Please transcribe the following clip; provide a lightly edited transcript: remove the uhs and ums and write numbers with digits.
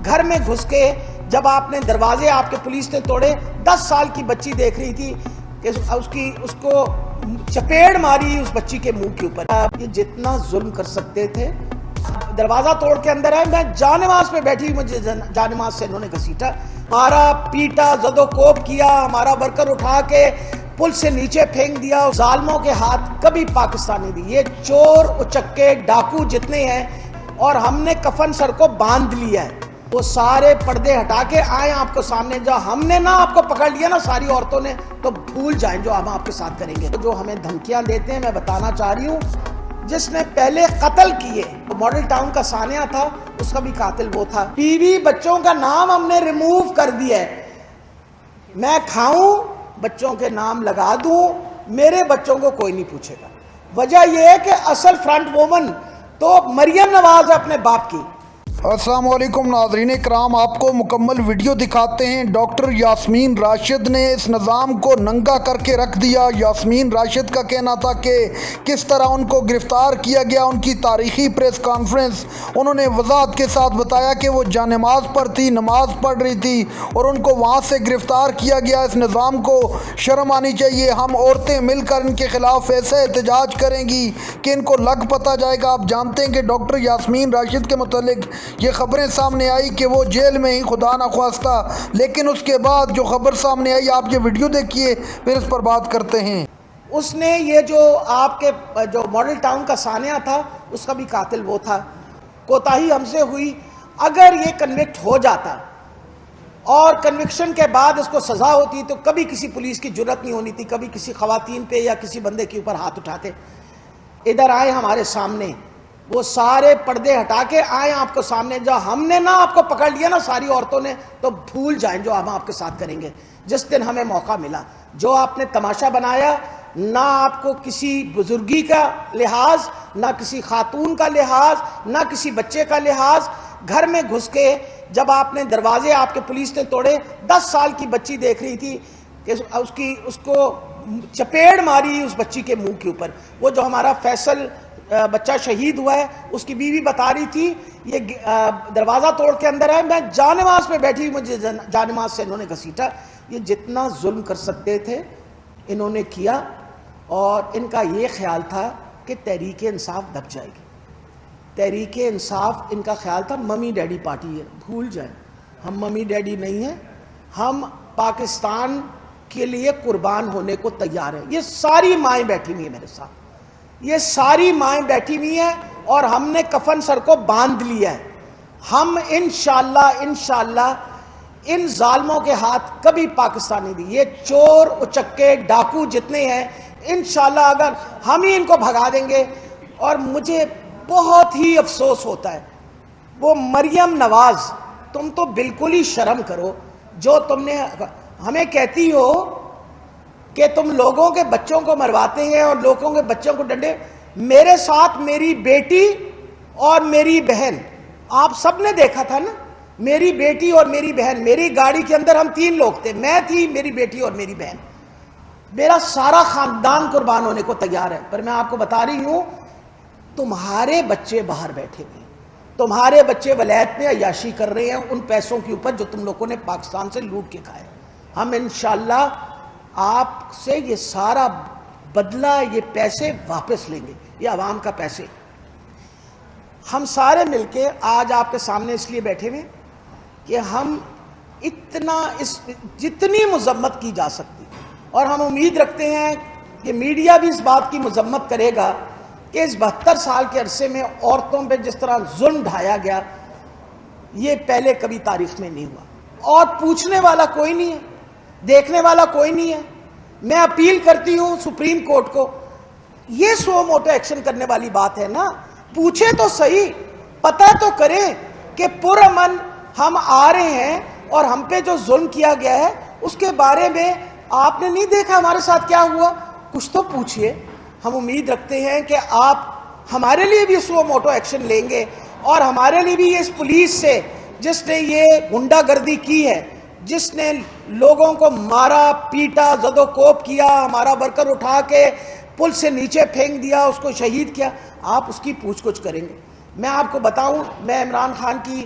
گھر میں گھس کے جب آپ نے دروازے آپ کے پولیس نے توڑے، 10 سال کی بچی دیکھ رہی تھی کہ اس کو چپیڑ ماری اس بچی کے منہ کے اوپر۔ یہ جتنا ظلم کر سکتے تھے، دروازہ توڑ کے اندر آئے، میں جانماز پہ بیٹھی، مجھے جانماز سے انہوں نے گھسیٹا، مارا پیٹا، زد و کوب کیا، ہمارا ورکر اٹھا کے پل سے نیچے پھینک دیا۔ ظالموں کے ہاتھ کبھی پاکستان نہیں دی۔ یہ چور اچکے ڈاکو جتنے ہیں، اور ہم نے کفن سر کو باندھ لیا ہے، وہ سارے پردے ہٹا کے آئیں آپ کو سامنے۔ جو ہم نے نا آپ کو پکڑ لیا نا ساری عورتوں نے، تو بھول جائیں جو ہم آپ کے ساتھ کریں گے۔ جو ہمیں دھمکیاں دیتے ہیں، میں بتانا چاہ رہی ہوں، جس نے پہلے قتل کیے، ماڈل ٹاؤن کا سانیہ تھا، اس کا بھی قاتل وہ تھا۔ بیوی بچوں کا نام ہم نے ریموو کر دیا ہے۔ میں کھاؤں، بچوں کے نام لگا دوں، میرے بچوں کو کوئی نہیں پوچھے گا۔ وجہ یہ ہے کہ اصل فرنٹ وومن تو مریم نواز ہے اپنے باپ کی۔ السلام علیکم ناظرین کرام، آپ کو مکمل ویڈیو دکھاتے ہیں۔ ڈاکٹر یاسمین راشد نے اس نظام کو ننگا کر کے رکھ دیا۔ یاسمین راشد کا کہنا تھا کہ کس طرح ان کو گرفتار کیا گیا۔ ان کی تاریخی پریس کانفرنس انہوں نے وضاحت کے ساتھ بتایا کہ وہ جانماز پر تھی، نماز پڑھ رہی تھی اور ان کو وہاں سے گرفتار کیا گیا۔ اس نظام کو شرم آنی چاہیے۔ ہم عورتیں مل کر ان کے خلاف ایسے احتجاج کریں گی کہ ان کو لگ پتہ جائے گا۔ آپ جانتے ہیں کہ ڈاکٹر یاسمین راشد کے متعلق یہ خبریں سامنے آئی کہ وہ جیل میں ہی خدا نخواستہ، لیکن اس کے بعد جو خبر سامنے آئی، آپ یہ ویڈیو دیکھیے پھر اس پر بات کرتے ہیں۔ اس نے یہ جو آپ کے جو ماڈل ٹاؤن کا سانیہ تھا، اس کا بھی قاتل وہ تھا۔ کوتاہی ہم سے ہوئی۔ اگر یہ کنوکٹ ہو جاتا اور کنوکشن کے بعد اس کو سزا ہوتی تو کبھی کسی پولیس کی جرت نہیں ہونی تھی، کبھی کسی خواتین پہ یا کسی بندے کے اوپر ہاتھ اٹھاتے۔ ادھر آئے ہمارے سامنے، وہ سارے پردے ہٹا کے آئیں آپ کو سامنے۔ جو ہم نے نا آپ کو پکڑ لیا نا ساری عورتوں نے، تو بھول جائیں جو ہم آپ کے ساتھ کریں گے جس دن ہمیں موقع ملا۔ جو آپ نے تماشا بنایا، نہ آپ کو کسی بزرگی کا لحاظ، نہ کسی خاتون کا لحاظ، نہ کسی بچے کا لحاظ۔ گھر میں گھس کے جب آپ نے دروازے آپ کے پولیس نے توڑے، 10 سال کی بچی دیکھ رہی تھی کہ اس کو چپیڑ ماری اس بچی کے منہ کے اوپر۔ وہ جو ہمارا فیصل بچہ شہید ہوا ہے، اس کی بیوی بتا رہی تھی، یہ دروازہ توڑ کے اندر آئے، میں جانماز پہ بیٹھی، مجھے جانماز سے انہوں نے گھسیٹا۔ یہ جتنا ظلم کر سکتے تھے انہوں نے کیا، اور ان کا یہ خیال تھا کہ تحریک انصاف دب جائے گی۔ تحریک انصاف ان کا خیال تھا ممی ڈیڈی پارٹی ہے۔ بھول جائیں، ہم ممی ڈیڈی نہیں ہیں، ہم پاکستان کے لیے قربان ہونے کو تیار ہیں۔ یہ ساری مائیں بیٹھی ہوئی ہیں میرے ساتھ، یہ ساری مائیں بیٹھی ہوئی ہیں، اور ہم نے کفن سر کو باندھ لیا ہے۔ ہم انشاءاللہ ان ظالموں کے ہاتھ کبھی پاکستان نہیں دی۔ یہ چور اچکے ڈاکو جتنے ہیں، انشاءاللہ اگر ہم ہی ان کو بھگا دیں گے۔ اور مجھے بہت ہی افسوس ہوتا ہے، وہ مریم نواز، تم تو بالکل ہی شرم کرو، جو تم نے ہمیں کہتی ہو کہ تم لوگوں کے بچوں کو مرواتے ہیں اور لوگوں کے بچوں کو ڈنڈے۔ میرے ساتھ میری بیٹی اور میری بہن، آپ سب نے دیکھا تھا نا، میری بیٹی اور میری بہن، میری گاڑی کے اندر ہم 3 لوگ تھے، میں تھی، میری بیٹی اور میری بہن۔ میرا سارا خاندان قربان ہونے کو تیار ہے، پر میں آپ کو بتا رہی ہوں، تمہارے بچے باہر بیٹھے ہوئے، تمہارے بچے ولایت میں عیاشی کر رہے ہیں ان پیسوں کے اوپر جو تم لوگوں نے پاکستان سے لوٹ کے کھائے۔ ہم انشاءاللہ آپ سے یہ سارا بدلہ، یہ پیسے واپس لیں گے، یہ عوام کا پیسے۔ ہم سارے مل کے آج آپ کے سامنے اس لیے بیٹھے ہوئے کہ ہم جتنی مذمت کی جا سکتی، اور ہم امید رکھتے ہیں کہ میڈیا بھی اس بات کی مذمت کرے گا کہ اس 72 سال کے عرصے میں عورتوں پہ جس طرح ظلم ڈھایا گیا، یہ پہلے کبھی تاریخ میں نہیں ہوا، اور پوچھنے والا کوئی نہیں ہے، دیکھنے والا کوئی نہیں ہے۔ میں اپیل کرتی ہوں سپریم کورٹ کو، یہ سو موٹو ایکشن کرنے والی بات ہے نا، پوچھے تو صحیح، پتہ تو کریں کہ پرامن ہم آ رہے ہیں، اور ہم پہ جو ظلم کیا گیا ہے اس کے بارے میں آپ نے نہیں دیکھا ہمارے ساتھ کیا ہوا، کچھ تو پوچھئے۔ ہم امید رکھتے ہیں کہ آپ ہمارے لیے بھی سو موٹو ایکشن لیں گے، اور ہمارے لیے بھی اس پولیس سے جس نے یہ غنڈہ گردی کی ہے، جس نے لوگوں کو مارا پیٹا، زد و کوب کیا، ہمارا ورکر اٹھا کے پل سے نیچے پھینک دیا، اس کو شہید کیا، آپ اس کی پوچھ گچھ کریں گے۔ میں آپ کو بتاؤں، میں عمران خان کی